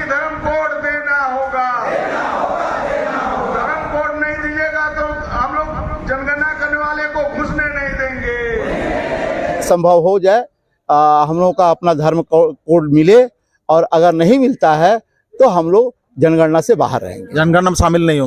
धर्म कोड देना होगा। धर्म कोड नहीं दीजिएगा तो हम लोग जनगणना करने वाले को घुसने नहीं देंगे। संभव हो जाए हम लोगों का अपना धर्म कोड मिले, और अगर नहीं मिलता है तो हम लोग जनगणना से बाहर रहेंगे, जनगणना में शामिल नहीं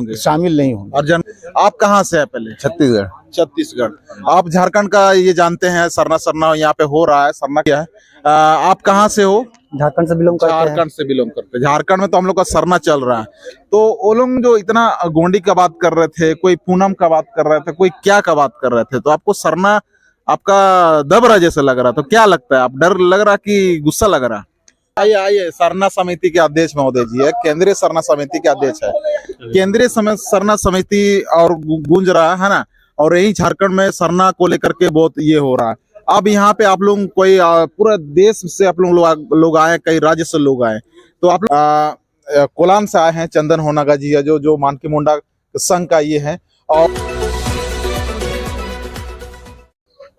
होंगे। और आप कहाँ से है पहले? छत्तीसगढ़। छत्तीसगढ़। आप झारखंड का ये जानते हैं, सरना यहाँ पे हो रहा है, सरना क्या है? आप कहाँ से हो? झारखंड से बिलोंग करते हैं। झारखंड से बिलोंग करते हैं। झारखंड में तो हम लोग का सरना चल रहा है। तो वो लोग जो इतना गोंडी का बात कर रहे थे, कोई पूनम का बात कर रहे थे, कोई क्या का बात कर रहे थे, तो आपको सरना आपका दब रहा जैसे लग रहा, तो क्या लगता है? आप डर लग रहा कि गुस्सा लग रहा? आइए सरना समिति के अध्यक्ष महोदय जी है, केंद्रीय सरना समिति के अध्यक्ष है। केंद्रीय सरना समिति और गूंज रहा है ना, और यही झारखंड में सरना को लेकर के बहुत ये हो रहा है। अब यहाँ पे आप लोग कोई पूरा देश से आप लोग आए, कई राज्य से लोग आए, तो आप कोलान से आए हैं। चंदन होनागा जी है जो मानकी मुंडा संघ का ये है। और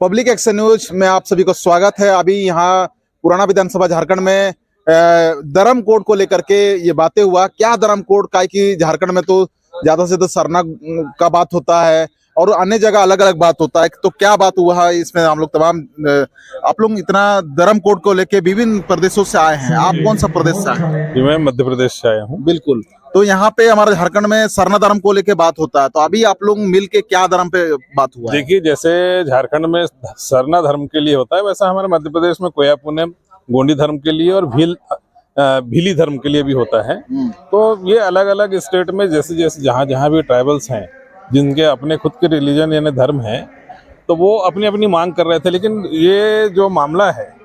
पब्लिक एक्शन न्यूज में आप सभी को स्वागत है। अभी यहाँ पुराना विधानसभा झारखंड में धर्म कोड को लेकर के ये बातें हुआ। क्या धर्म कोड का, कि झारखंड में तो ज्यादा से ज्यादा सरना का बात होता है और अन्य जगह अलग अलग बात होता है, तो क्या बात हुआ है इसमें हम लोग तमाम आप लोग इतना धर्म कोड को लेके विभिन्न प्रदेशों से आए हैं। आप कौन सा प्रदेश से आए हैं? मैं मध्य प्रदेश से आया हूँ। बिल्कुल। तो यहाँ पे हमारे झारखंड में सरना धर्म को लेके बात होता है, तो अभी आप लोग मिल के क्या धर्म पे बात हुआ? देखिए, जैसे झारखंड में सरना धर्म के लिए होता है, वैसा हमारे मध्य प्रदेश में कोया पुनम गोंडी धर्म के लिए और भीली धर्म के लिए भी होता है। तो ये अलग अलग स्टेट में जैसे जैसे जहाँ भी ट्राइबल्स हैं, जिनके अपने खुद के रिलीजन यानी धर्म है, तो वो अपनी अपनी मांग कर रहे थे। लेकिन ये जो मामला है,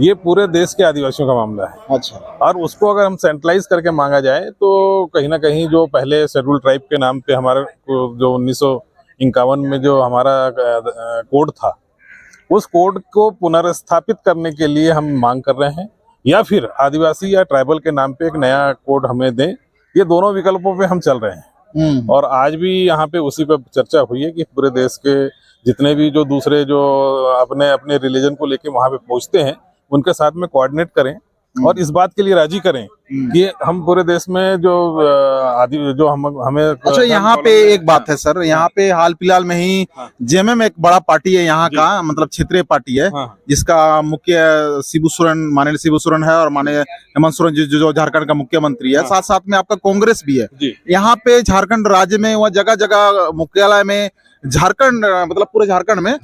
ये पूरे देश के आदिवासियों का मामला है। अच्छा। और उसको अगर हम सेंट्रलाइज करके मांगा जाए तो कहीं ना कहीं जो पहले शेड्यूल ट्राइब के नाम पे हमारे जो 1951 में जो हमारा कोड था, उस कोड को पुनर्स्थापित करने के लिए हम मांग कर रहे हैं, या फिर आदिवासी या ट्राइबल के नाम पे एक नया कोड हमें दें। ये दोनों विकल्पों पे हम चल रहे हैं। और आज भी यहाँ पे उसी पे चर्चा हुई है कि पूरे देश के जितने भी जो दूसरे जो अपने अपने रिलीजन को लेके वहाँ पे पहुँचते हैं, उनके साथ में कोऑर्डिनेट करें और इस बात के लिए राजी करें कि हम पूरे देश में जो हमें अच्छा, यहाँ पे एक बात है सर, यहाँ पे हाल फिलहाल में ही जेएमएम एक बड़ा पार्टी है यहाँ का, मतलब क्षेत्रीय पार्टी है, जिसका मुख्य माननीय शिबू सोरेन है और माननीय हेमंत सोरेन जो झारखंड का मुख्यमंत्री है। साथ साथ में आपका कांग्रेस भी है। यहाँ पे झारखंड राज्य में वह जगह जगह मुख्यालय में झारखंड मतलब पूरे झारखंड में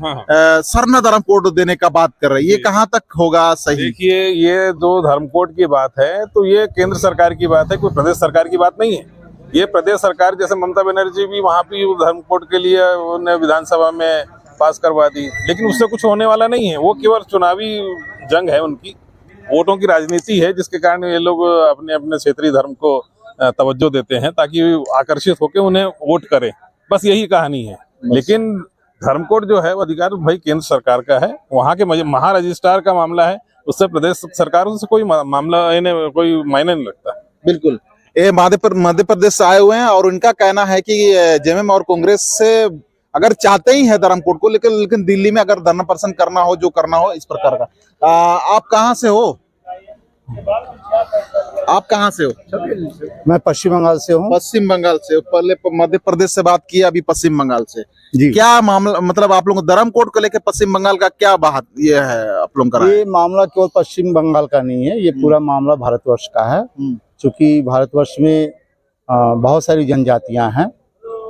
सरना धर्म कोड देने का बात कर रही है। ये कहाँ तक होगा सही? देखिए, ये जो धर्म कोड की बात है तो ये केंद्र सरकार की बात है, कोई प्रदेश सरकार की बात नहीं है। ये प्रदेश सरकार, जैसे ममता बनर्जी भी वहाँ पे धर्म कोड के लिए उन्हें विधानसभा में पास करवा दी, लेकिन उससे कुछ होने वाला नहीं है। वो केवल चुनावी जंग है, उनकी वोटों की राजनीति है, जिसके कारण ये लोग अपने अपने क्षेत्रीय धर्म को तवज्जो देते हैं ताकि आकर्षित होकर उन्हें वोट करें। बस यही कहानी है। लेकिन धर्म कोड जो है वो अधिकार भाई केंद्र सरकार का है, वहाँ के महा रजिस्ट्रार का मामला है, उससे प्रदेश सरकारों से कोई मामला कोई मायने नहीं रखता। बिल्कुल। ये मध्य प्रदेश से आए हुए हैं और उनका कहना है कि जेएमएम और कांग्रेस से अगर चाहते ही है धर्म कोड को, लेकिन दिल्ली में अगर धरना प्रदर्शन करना हो, जो करना हो इस प्रकार का। आप कहाँ से हो? आप कहाँ से हो? मैं पश्चिम बंगाल से हूँ। पश्चिम बंगाल से। पहले मध्य प्रदेश से बात की, अभी पश्चिम बंगाल से जी। क्या मामला, मतलब आप लोगों को धर्म कोड को लेकर पश्चिम बंगाल का क्या बात ये है आप लोगों का? ये मामला केवल पश्चिम बंगाल का नहीं है, ये पूरा मामला भारतवर्ष का है। क्योंकि भारतवर्ष में बहुत सारी जनजातियां हैं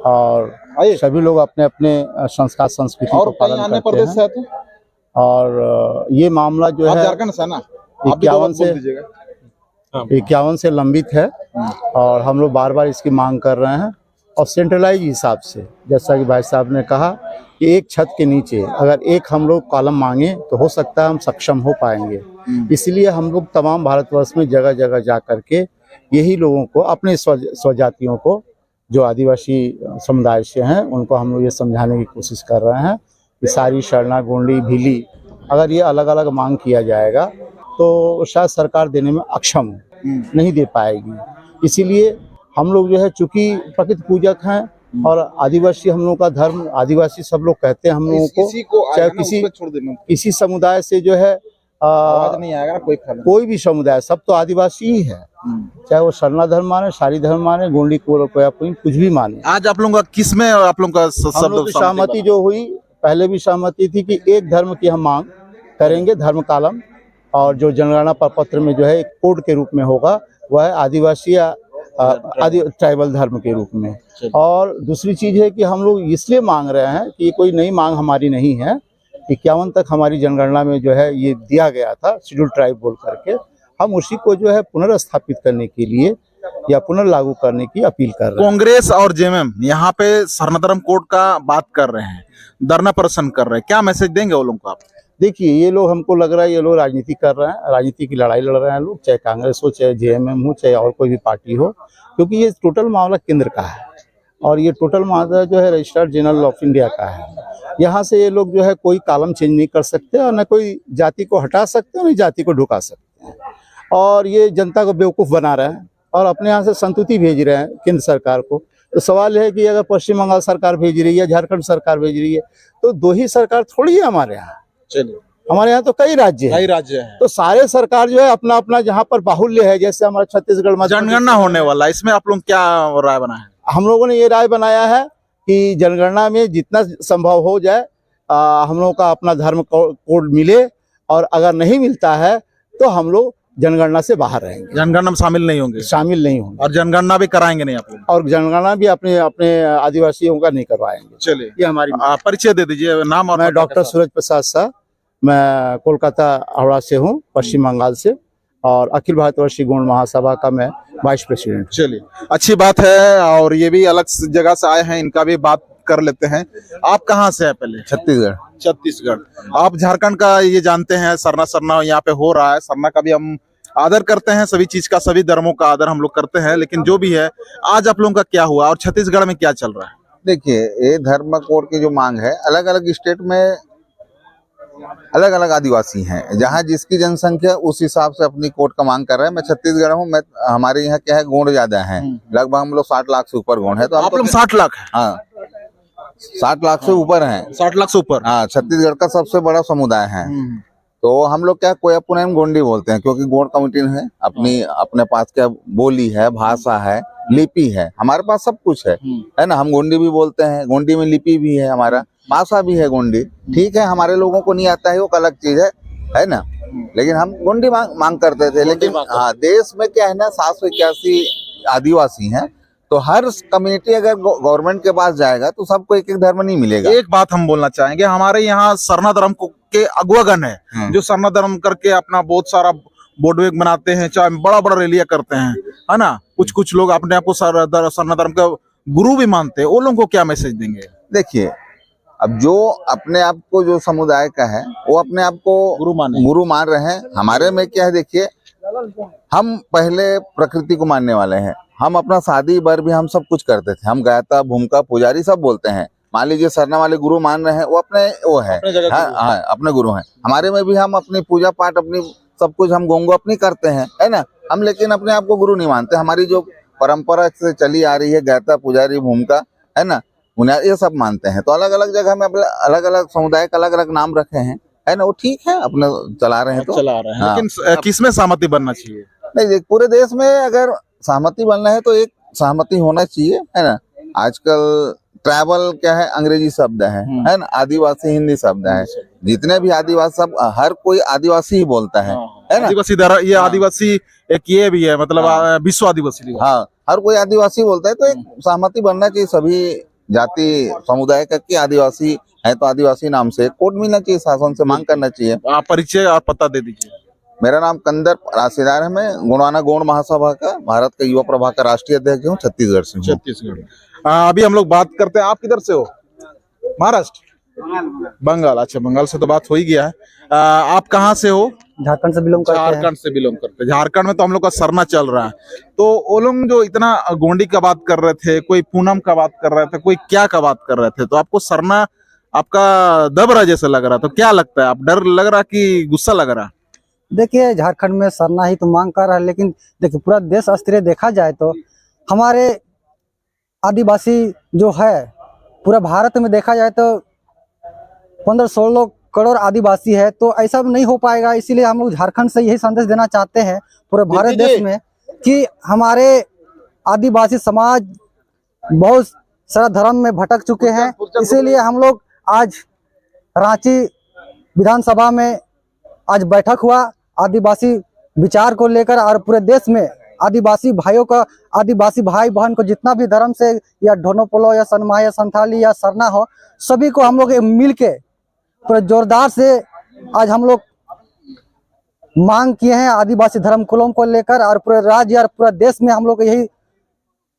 और सभी लोग अपने अपने संस्कार संस्कृति को पालन करते हैं। और ये मामला जो है झारखंड से ना 51 से लंबित है और हम लोग बार बार इसकी मांग कर रहे हैं। और सेंट्रलाइज हिसाब से, जैसा कि भाई साहब ने कहा कि एक छत के नीचे अगर एक हम लोग कॉलम मांगे तो हो सकता है हम सक्षम हो पाएंगे। इसलिए हम लोग तमाम भारतवर्ष में जगह जगह जा करके यही लोगों को, अपने स्वजातियों को, जो आदिवासी समुदाय से हैं, उनको हम लोग ये समझाने की कोशिश कर रहे हैं कि सारी सरना, गोंडी, भीली अगर ये अलग अलग मांग किया जाएगा तो शायद सरकार देने में अक्षम नहीं दे पाएगी। इसीलिए हम लोग जो है, चूंकि प्रकृति पूजक हैं और आदिवासी हम लोगों का धर्म, आदिवासी सब लोग कहते हैं हम लोगों को, चाहे किसी समुदाय से जो है नहीं आएगा, कोई भी समुदाय, सब तो आदिवासी ही है। चाहे वो सरना धर्म माने, शारी धर्म माने, गोंडी कोया कुछ भी माने। आज आप लोगों का किसमें आप लोगों का हम लोग की सहमति जो हुई, पहले भी सहमति थी कि एक धर्म की हम मांग करेंगे, धर्म कालम, और जो जनगणना प्रपत्र में जो है एक कोड के रूप में होगा वह है आदिवासी या ट्राइबल धर्म के रूप में। और दूसरी चीज है कि हम लोग इसलिए मांग रहे हैं कि कोई नई मांग हमारी नहीं है। 51 तक हमारी जनगणना में जो है ये दिया गया था शेड्यूल ट्राइब बोल करके, हम उसी को जो है पुनर्स्थापित करने के लिए या पुनर्लागू करने की अपील कर रहे हैं। कांग्रेस और जेएमएम यहाँ पे सरना धर्म कोड का बात कर रहे हैं, धरना प्रदर्शन कर रहे हैं, क्या मैसेज देंगे वो लोगों को आप? देखिए, ये लोग, हमको लग रहा है ये लोग राजनीति कर रहे हैं, राजनीति की लड़ाई लड़ रहे हैं लोग, चाहे कांग्रेस हो, चाहे जेएमएम हो, चाहे और कोई भी पार्टी हो, क्योंकि ये टोटल मामला केंद्र का है और ये टोटल मामला जो है रजिस्ट्रार जनरल ऑफ इंडिया का है। यहाँ से ये लोग जो है कोई कॉलम चेंज नहीं कर सकते और न कोई जाति को हटा सकते और न जाति को ढुका सकते हैं, और ये जनता को बेवकूफ़ बना रहे हैं और अपने यहाँ से संतुति भेज रहे हैं केंद्र सरकार को। तो सवाल है कि अगर पश्चिम बंगाल सरकार भेज रही है, झारखंड सरकार भेज रही है, तो दो ही सरकार थोड़ी है हमारे यहाँ। चलिए, हमारे यहाँ तो कई राज्य हैं, तो सारे सरकार जो है अपना अपना जहाँ पर बाहुल्य है, जैसे हमारा छत्तीसगढ़ में जनगणना होने वाला, इसमें आप लोग क्या राय बनाए? हम लोगों ने ये राय बनाया है कि जनगणना में जितना संभव हो जाए हम लोगों का अपना धर्म कोड मिले, और अगर नहीं मिलता है तो हम लोग जनगणना से बाहर रहेंगे, जनगणना में शामिल नहीं होंगे, और जनगणना भी कराएंगे नहीं आप लोग, और जनगणना भी अपने अपने आदिवासियों का नहीं करवाएंगे। चलिए, ये हमारी परिचय दे दीजिए, नाम और मैं डॉक्टर सूरज प्रसाद शाह, मैं कोलकाता हावड़ा से हूँ, पश्चिम बंगाल से, और अखिल भारतवर्षीय गौड़ महासभा का मैं वाइस प्रेसिडेंट। चलिए, अच्छी बात है, और ये भी अलग जगह से आए हैं, इनका भी बात कर लेते हैं। आप कहाँ से है पहले? छत्तीसगढ़। आप झारखंड का ये जानते हैं, सरना यहाँ पे हो रहा है, सरना का भी हम आदर करते हैं, सभी चीज का, सभी धर्मों का आदर हम लोग करते हैं, लेकिन जो भी है आज आप लोगों का क्या हुआ और छत्तीसगढ़ में क्या चल रहा है? देखिए, ये धर्म कोड की जो मांग है, अलग अलग स्टेट में अलग अलग आदिवासी हैं, जहाँ जिसकी जनसंख्या उस हिसाब से अपनी कोड का मांग कर रहे हैं। मैं छत्तीसगढ़ हूँ, मैं हमारे यहाँ क्या है, गोंड ज्यादा है, लगभग हम लोग 60 लाख से ऊपर गोंड है। तो आप लोग 60 लाख है? हाँ, 60 लाख से ऊपर है। 60 लाख से ऊपर? हाँ, छत्तीसगढ़ का सबसे बड़ा समुदाय है। तो हम लोग क्या कोयापुनेम गोंडी बोलते हैं, क्योंकि गोंड कम्युनिटी है अपनी, अपने पास क्या बोली है, भाषा है, लिपि है, हमारे पास सब कुछ है ना। हम गोंडी भी बोलते हैं, गोंडी में लिपि भी है, हमारा भाषा भी है गोंडी। ठीक है, हमारे लोगों को नहीं आता है वो अलग चीज है ना, लेकिन हम गोंडी मांग करते थे। लेकिन हाँ, देश में क्या है ना, 781 आदिवासी हैं, तो हर कम्युनिटी अगर गवर्नमेंट के पास जाएगा तो सबको एक एक धर्म नहीं मिलेगा। एक बात हम बोलना चाहेंगे, हमारे यहाँ सरना धर्म के अगुवागण है जो सरना धर्म करके अपना बहुत सारा बोर्डवेग बनाते हैं, चाहे बड़ा बड़ा रैलियां करते हैं, है ना। कुछ लोग अपने आप को सरना धर्म का गुरु भी मानते हैं, वो लोगों को क्या मैसेज देंगे? देखिए, अब जो अपने आप को, जो समुदाय का है, वो अपने आप को गुरु मान रहे हैं। हमारे में क्या है, देखिए, हम पहले प्रकृति को मानने वाले हैं। हम अपना शादी बर भी हम सब कुछ करते थे, हम गायता, भूमिका, पुजारी सब बोलते हैं। मान लीजिए सरना वाले गुरु मान रहे हैं, वो अपने वो है, हाँ, अपने गुरु हैं। हमारे में भी हम अपनी पूजा पाठ, अपनी सब कुछ हम गोंगो अपनी करते हैं, है ना। हम लेकिन अपने आप को गुरु नहीं मानते। हमारी जो परंपरा से चली आ रही है, गायता, पुजारी, भूमिका, है ना, उन्हें ये सब मानते हैं। तो अलग अलग जगह में अलग अलग समुदाय का अलग अलग नाम रखे हैं, है ना, वो ठीक है, अपने चला रहे हैं तो चला रहे हैं। हाँ। लेकिन किसमें सहमति बनना चाहिए? नहीं, पूरे देश में अगर सहमति बनना है तो एक सहमति होना चाहिए, है ना। आजकल ट्राइबल क्या है, अंग्रेजी शब्द है ना, आदिवासी हिंदी शब्द है। जितने भी आदिवासी, सब हर कोई आदिवासी ही बोलता है ना। आदिवासी ये आदिवासी एक ये भी है, मतलब विश्व आदिवासी, हाँ, हर कोई आदिवासी बोलता है। तो एक सहमति बनना चाहिए सभी जाति समुदाय का कि आदिवासी है तो आदिवासी नाम से कोड मिलना चाहिए, शासन से मांग करना चाहिए। आप परिचय और पता दे दीजिए। मेरा नाम कंदर राशिदार है, मैं गोंडवाना गौड़ महासभा का, भारत का युवा प्रभाग का राष्ट्रीय अध्यक्ष हूँ, छत्तीसगढ़ से हूँ। छत्तीसगढ़। अभी हम लोग बात करते हैं, आप किधर से हो? महाराष्ट्र, बंगाल। अच्छा, बंगाल से तो बात हो ही गया है। आप कहाँ से हो? झारखंड से बिलोंग करते हैं। झारखंड से बिलोंग करते हैं। झारखंड में तो हम लोग का सरना चल रहा है, तो वो लोग जो इतना गोंडी का बात कर रहे थे, कोई पूनम का बात कर रहे थे, कोई क्या का बात कर रहे थे, तो आपको सरना आपका दब रहा जैसा लग रहा, तो क्या लगता है? आप डर लग रहा कि गुस्सा लग रहा? देखिए, झारखंड में सरना ही तो मांग कर रहा है, लेकिन देखिए पूरा देश स्तरीय देखा जाए तो हमारे आदिवासी जो है, पूरा भारत में देखा जाए तो 15-16 करोड़ आदिवासी है, तो ऐसा नहीं हो पाएगा। इसीलिए हम लोग झारखंड से यही संदेश देना चाहते हैं पूरे भारत देश में कि हमारे आदिवासी समाज बहुत सारा धर्म में भटक चुके हैं। इसीलिए हम लोग आज रांची विधानसभा में आज बैठक हुआ आदिवासी विचार को लेकर, और पूरे देश में आदिवासी भाइयों का, आदिवासी भाई बहन को जितना भी धर्म से, या ढोनोपोलो या सनमा या संथाली या सरना हो, सभी को हम लोग मिल के पूरे जोरदार से आज हम लोग मांग किए हैं आदिवासी धर्म कुलों को लेकर। और पूरे राज्य और पूरे देश में हम लोग यही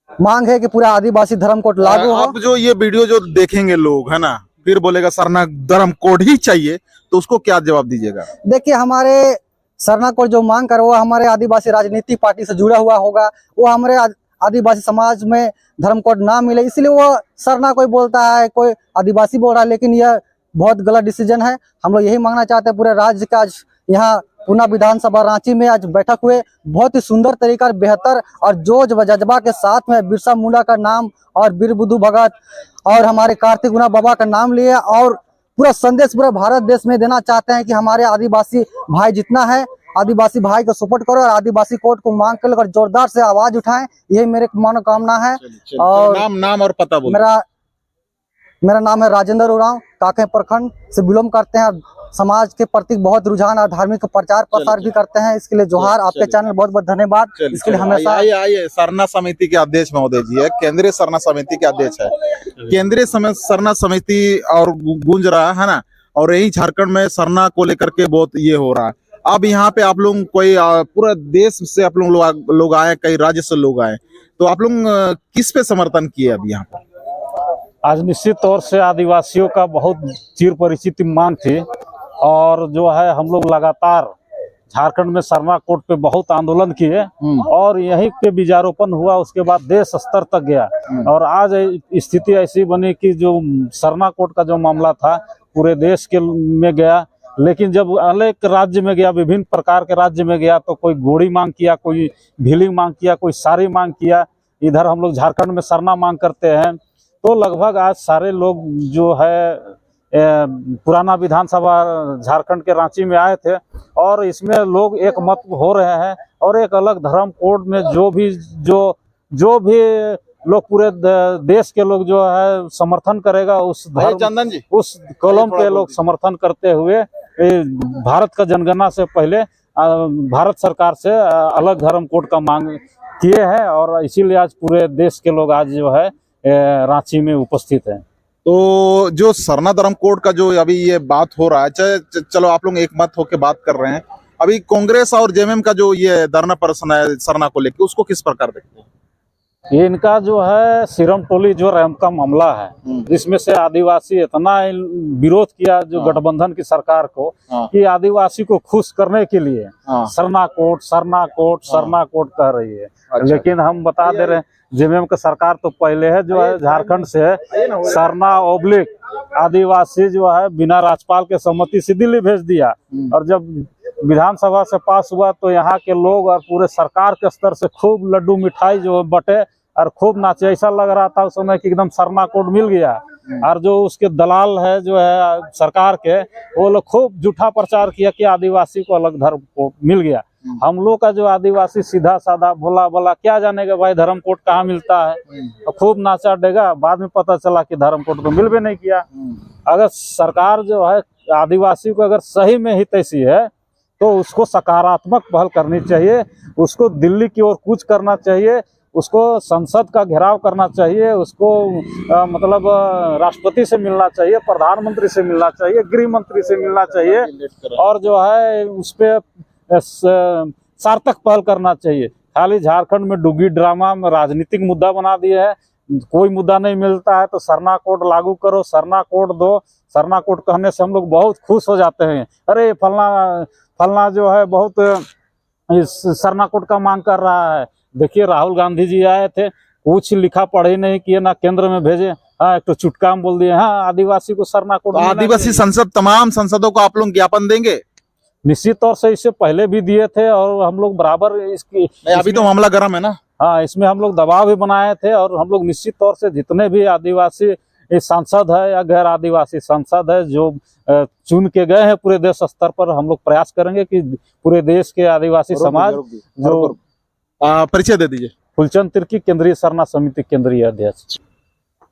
मांग है कि पूरा आदिवासी धर्म कोड लागू हो। अब जो ये वीडियो जो देखेंगे लोग, है ना, फिर बोलेगा सरना धर्म कोड ही चाहिए, तो उसको क्या जवाब दीजिएगा? देखिए, हमारे सरना कोड जो मांग कर, वो हमारे आदिवासी राजनीतिक पार्टी से जुड़ा हुआ होगा। वो हमारे आदिवासी समाज में धर्म कोड ना मिले, इसलिए वो सरना कोई बोलता है, कोई आदिवासी बोल रहा है, लेकिन यह बहुत गलत डिसीजन है। हम लोग यही मांगना चाहते हैं पूरे राज्य का। आज यहाँ पूना विधानसभा रांची में आज बैठक हुए, बहुत ही सुंदर तरीका, बेहतर और जोश व जज्बा के साथ में बिरसा मुंडा का नाम और वीर बुद्धू भगत और हमारे कार्तिक गुना बाबा का नाम लिए, और पूरा संदेश पूरा भारत देश में देना चाहते हैं कि हमारे आदिवासी भाई जितना है, आदिवासी भाई को सपोर्ट करो और आदिवासी कोड को मांग कर लेकर जोरदार से आवाज उठाएं। यही मेरे मनोकामना है। और नाम और पता बोलिए। मेरा नाम है राजेंद्र उरांव, काके प्रखंड से बिलोंग करते हैं। समाज के प्रति बहुत रुझान और धार्मिक प्रचार प्रसार भी करते हैं। इसके लिए जोहार। आपके चैनल बहुत बहुत धन्यवाद। इसके लिए हमेशा आइए सरना समिति के अध्यक्ष महोदय जी है, केंद्रीय सरना समिति के अध्यक्ष है। केंद्रीय सरना समिति और गूंज रहा है ना, और यही झारखंड में सरना को लेकर के बहुत ये हो रहा है। अब यहाँ पे आप लोग कोई पूरा देश से आप लोग आए, कई राज्य से लोग आए, तो आप लोग किस पे समर्थन किए अभी यहाँ पर? आज निश्चित तौर से आदिवासियों का बहुत चिर परिचित मांग थी, और जो है हम लोग लगातार झारखंड में सरना कोड पे बहुत आंदोलन किए, और यहीं पे बीजारोपण हुआ, उसके बाद देश स्तर तक गया। और आज स्थिति ऐसी बनी कि जो सरना कोड का जो मामला था पूरे देश के में गया, लेकिन जब अनेक राज्य में गया, विभिन्न प्रकार के राज्य में गया, तो कोई गोड़ी मांग किया, कोई भीली मांग किया, कोई सारी मांग किया। इधर हम लोग झारखंड में सरना मांग करते हैं, तो लगभग आज सारे लोग जो है पुराना विधानसभा झारखंड के रांची में आए थे, और इसमें लोग एक मत हो रहे हैं। और एक अलग धर्म कोड में जो भी लोग पूरे देश के लोग जो है समर्थन करेगा, उस कॉलम के लोग समर्थन करते हुए भारत का जनगणना से पहले भारत सरकार से अलग धर्म कोड का मांग किए हैं, और इसीलिए आज पूरे देश के लोग आज जो है रांची में उपस्थित हैं। तो जो सरना धर्म कोड का जो अभी ये बात हो रहा है, चलो आप लोग एक मत होके बात कर रहे हैं, अभी कांग्रेस और जेएमएम का जो ये धरना प्रदर्शन है सरना को लेकर, उसको किस प्रकार देखते हैं? ये इनका जो है सिरम टोली जो रैंप का मामला है, जिसमें से आदिवासी इतना विरोध किया जो गठबंधन की सरकार को, कि आदिवासी को खुश करने के लिए सरना कोड कह रही है। लेकिन हम बता दे रहे हैं, जेएमएम का सरकार तो पहले है जो है झारखंड से सरना ओब्लिक आदिवासी जो है बिना राज्यपाल के सम्मति से दिल्ली भेज दिया, और जब विधानसभा से पास हुआ तो यहाँ के लोग और पूरे सरकार के स्तर से खूब लड्डू मिठाई जो बटे और खूब नाचे। ऐसा लग रहा था उस समय कि एकदम सरना कोड मिल गया, और जो उसके दलाल है जो है सरकार के, वो लोग खूब झूठा प्रचार किया कि आदिवासी को अलग धर्म कोड मिल गया। हम लोग का जो आदिवासी सीधा साधा भोला भोला क्या जानेगा भाई धर्म कोड कहाँ मिलता है, तो खूब नाचा डेगा। बाद में पता चला कि धर्म कोड तो मिल भी नहीं किया। अगर सरकार जो है आदिवासी को अगर सही में हितैषी है तो उसको सकारात्मक पहल करनी चाहिए, उसको दिल्ली की ओर कूच करना चाहिए, उसको संसद का घेराव करना चाहिए, उसको मतलब राष्ट्रपति से मिलना चाहिए, प्रधानमंत्री से मिलना चाहिए, गृह मंत्री से मिलना चाहिए, और जो है उस पर सार्थक पहल करना चाहिए। खाली झारखंड में डुग्गी ड्रामा में राजनीतिक मुद्दा बना दिए है। कोई मुद्दा नहीं मिलता है तो सरना कोड लागू करो, सरना कोड दो। सरना कोड कहने से हम लोग बहुत खुश हो जाते हैं, अरे फलना जो है बहुत इस सरना कोड का मांग कर रहा है। देखिए राहुल गांधी जी आए थे, कुछ लिखा पढ़े नहीं किए, ना केंद्र में भेजे, हाँ एक तो चुटका में बोल दिए हाँ आदिवासी को सरना कोड। आदिवासी संसद तमाम संसदों को आप लोग ज्ञापन देंगे? निश्चित तौर से इससे पहले भी दिए थे, और हम लोग बराबर इसकी अभी तो मामला गर्म है ना। हाँ, इसमें हम लोग दबाव भी बनाए थे, और हम लोग निश्चित तौर से जितने भी आदिवासी सांसद है या गैर आदिवासी सांसद है जो चुन के गए हैं पूरे देश स्तर पर, हम लोग प्रयास करेंगे कि पूरे देश के आदिवासी समाज जो परिचय दे दीजिए। फुलचंद तिर्की, केंद्रीय सरना समिति केंद्रीय अध्यक्ष।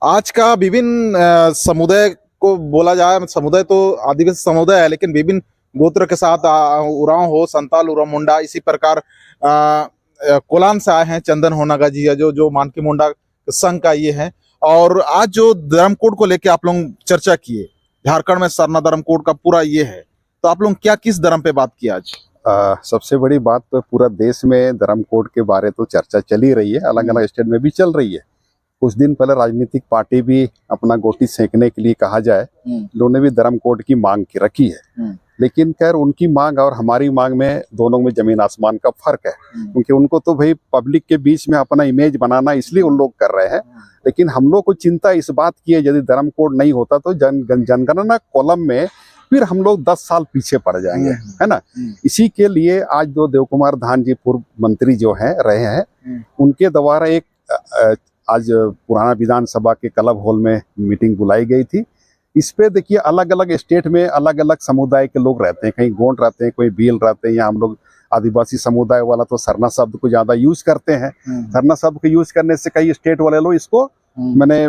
आज का विभिन्न समुदाय को बोला जाए, समुदाय तो आदिवासी समुदाय है, लेकिन विभिन्न गोत्र के साथ उरांव हो, संताल, उरांव, मुंडा, इसी प्रकार कोलान से आए हैं। चंदन होनागा जी है जो मानकी मुंडा संघ का ये है। और आज जो धर्म कोड को लेके आप लोग चर्चा किए, झारखंड में सरना धर्म कोड का पूरा ये है, तो आप लोग क्या किस धर्म पे बात किया आज? सबसे बड़ी बात तो पूरा देश में धर्म कोड के बारे तो चर्चा चल ही रही है, अलग अलग स्टेट में भी चल रही है। कुछ दिन पहले राजनीतिक पार्टी भी अपना गोटी सेकने के लिए कहा जाए, उन्होंने भी धर्म कोड की मांग की रखी है। लेकिन खैर उनकी मांग और हमारी मांग में दोनों में जमीन आसमान का फर्क है, क्योंकि उनको तो भाई पब्लिक के बीच में अपना इमेज बनाना इसलिए उन लोग कर रहे हैं। लेकिन हम लोग को चिंता इस बात की है, यदि धर्म कोड नहीं होता तो जनगणना कॉलम में फिर हम लोग 10 साल पीछे पड़ जाएंगे, है ना। इसी के लिए आज जो देव कुमार धान जी पूर्व मंत्री जो हैं रहे हैं, उनके द्वारा एक आज पुराना विधानसभा के क्लब हॉल में मीटिंग बुलाई गई थी। इस पे देखिए अलग अलग स्टेट में अलग अलग समुदाय के लोग रहते हैं, कहीं गोंड रहते हैं, कोई भील रहते हैं, या हम लोग आदिवासी समुदाय वाला तो सरना शब्द को ज्यादा यूज करते हैं। सरना शब्द को यूज करने से कई स्टेट वाले लोग इसको मैंने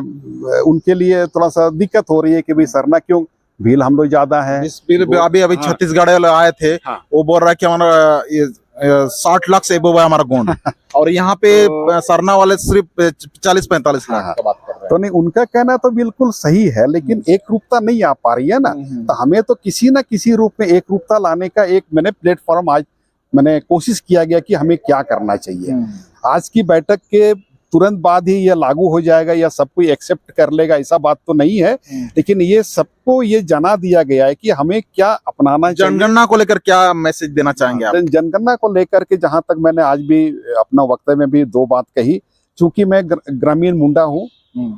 उनके लिए थोड़ा सा दिक्कत हो रही है कि भाई सरना क्यों, भील हम लोग ज्यादा है। इस बिल अभी छत्तीसगढ़ वाले आए थे, वो बोल रहा है कि हमारा 60 लाख से एबोव है हमारा गोंड और यहाँ पे सरना वाले सिर्फ 40-45 लाख का बात कर रहे हैं। तो नहीं, उनका कहना तो बिल्कुल सही है, लेकिन एक रूपता नहीं आ पा रही है ना। तो हमें तो किसी न किसी रूप में एक रूपता लाने का एक मैंने प्लेटफॉर्म आज मैंने कोशिश किया गया कि हमें क्या करना चाहिए। आज की बैठक के तुरंत बाद ही यह लागू हो जाएगा या सब कोई एक्सेप्ट कर लेगा, ऐसा बात तो नहीं है। लेकिन ये सबको ये जना दिया गया है कि हमें क्या अपनाना चाहिए। जनगणना को लेकर क्या मैसेज देना चाहेंगे आप? जनगणना को लेकर के जहां तक मैंने आज भी अपना वक्तव्य में भी 2 बात कही, चूंकि मैं ग्रामीण मुंडा हूँ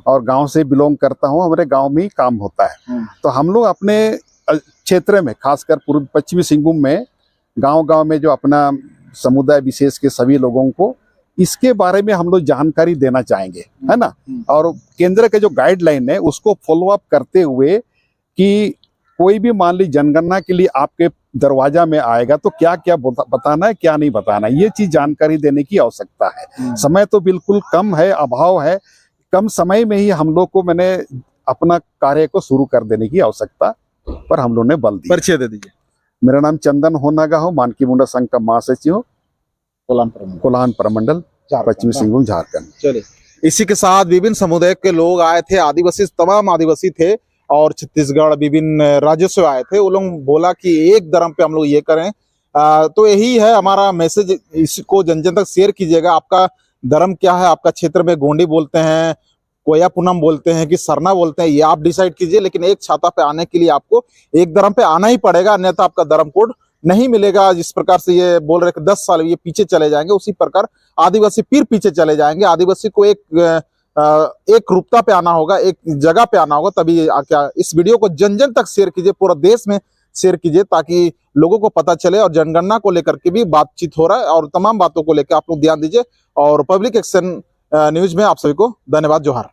और गांव से बिलोंग करता हूँ, हमारे गांव में ही काम होता है। तो हम लोग अपने क्षेत्र में, खासकर पूर्व पश्चिमी सिंहभूम में गांव में जो अपना समुदाय विशेष के सभी लोगों को इसके बारे में हम लोग जानकारी देना चाहेंगे, है ना। और केंद्र के जो गाइडलाइन है उसको फॉलो अप करते हुए कि कोई भी मान ली जनगणना के लिए आपके दरवाजा में आएगा तो क्या क्या बताना है, क्या नहीं बताना है, ये चीज जानकारी देने की आवश्यकता है। समय तो बिल्कुल कम है, अभाव है, कम समय में ही हम लोग को मैंने अपना कार्य को शुरू कर देने की आवश्यकता पर हम लोग ने बल दिया। परिचय दे दीजिए। मेरा नाम चंदन होनागा हो, मानकी मुंडा संघ का महासचिव हूँ, कोल्हान प्रमंडल, पश्चिमी सिंहभूम, झारखंड। चलिए, इसी के साथ विभिन्न समुदाय के लोग आए थे, आदिवासी, तमाम आदिवासी थे और छत्तीसगढ़ विभिन्न राज्यों से आए थे। वो लोग बोला कि एक धर्म पे हम लोग ये करें। तो यही है हमारा मैसेज, इसको जन जन तक शेयर कीजिएगा। आपका धर्म क्या है, आपका क्षेत्र में गोंडी बोलते हैं, कोया पूनम बोलते हैं कि सरना बोलते हैं, ये आप डिसाइड कीजिए। लेकिन एक छाता पे आने के लिए आपको एक धर्म पे आना ही पड़ेगा, अन्यथा आपका धर्म कोड नहीं मिलेगा। जिस प्रकार से ये बोल रहे कि 10 साल ये पीछे चले जाएंगे, उसी प्रकार आदिवासी फिर पीछे चले जाएंगे। आदिवासी को एक रूपता पे आना होगा, एक जगह पे आना होगा, तभी क्या। इस वीडियो को जन जन तक शेयर कीजिए, पूरा देश में शेयर कीजिए, ताकि लोगों को पता चले। और जनगणना को लेकर के भी बातचीत हो रहा है और तमाम बातों को लेकर आप लोग ध्यान दीजिए। और पब्लिक एक्शन न्यूज में आप सभी को धन्यवाद। जोहार।